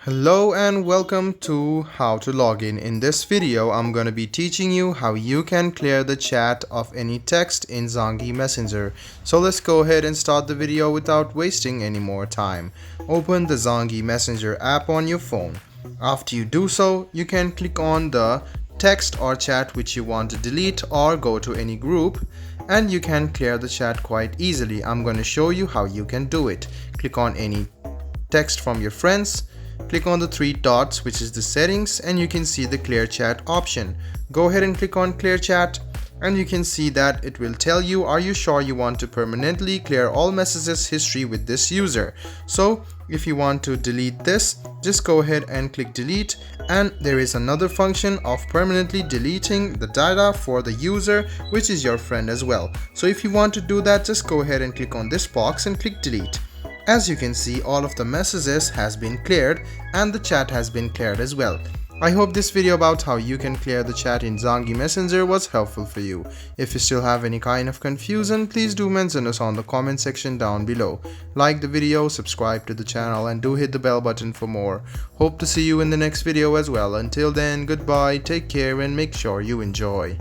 Hello and welcome to How to Login. In this video, I'm going to be teaching you how you can clear the chat of any text in Zangi Messenger. So let's go ahead and start the video without wasting any more time. Open the Zangi Messenger app on your phone. After you do so, you can click on the text or chat which you want to delete or go to any group, and you can clear the chat quite easily. I'm going to show you how you can do it. Click on any text from your friends. Click on the three dots, which is the settings, and you can see the clear chat option. Go ahead and click on clear chat, and you can see that it will tell you, are you sure you want to permanently clear all messages history with this user? So if you want to delete this, just go ahead and click delete, and there is another function of permanently deleting the data for the user, which is your friend as well. So if you want to do that, just go ahead and click on this box and click delete. As you can see, all of the messages has been cleared and the chat has been cleared as well. I hope this video about how you can clear the chat in Zangi Messenger was helpful for you. If you still have any kind of confusion, please do mention us on the comment section down below. Like the video, subscribe to the channel, and do hit the bell button for more. Hope to see you in the next video as well. Until then, goodbye, take care, and make sure you enjoy.